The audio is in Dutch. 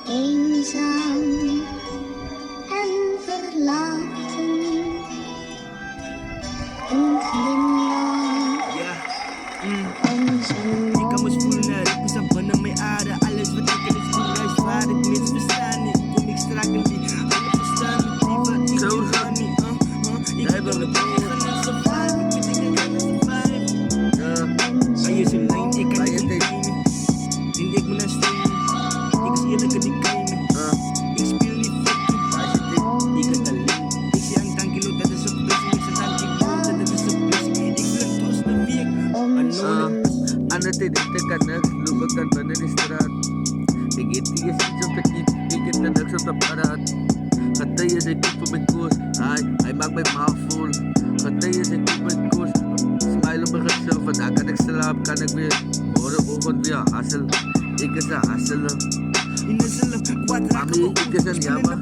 eenzaam en verlaten. Een glimlach en zo'n Ik kan me spoelen naar rippen, sappen naar mijn aarde. Alles wat ik in is goed, juist waar ik misverstaan niet. Kom ik strak en die alle verstaan niet. Wat ik Zo ga niet. Ik Jij heb bent een een tegen een survive. Ik weet ik kan een survive. Ja, Kan je zo'n lijn, ik kan kan niet je zo'n tegen. lijn. En ik ben een steen. Ik is eerlijk en ik kan niet. Ik speel niet fucking. waar zit ik? Ik het alleen. Ik zie aan tank kilo, dat is op plus. Ik zit aan ik wil, dat is op plus. Ik wil een trots de week. Anonym. Ano tinitikanak, lumagan ba na ni straat? Pigiti is iets op de knie, pigit na niks op de paraat. Gatay is ik op mijn koers, hij maakt mijn maag vol. Gatay is ik op mijn koers, smile op mijn gezicht, vandaag kan ik slapen, kan ik weer horen ogen weer hassel. Ik is een hasselen. In de zelf, wat raken Mami, we ik is een jammer.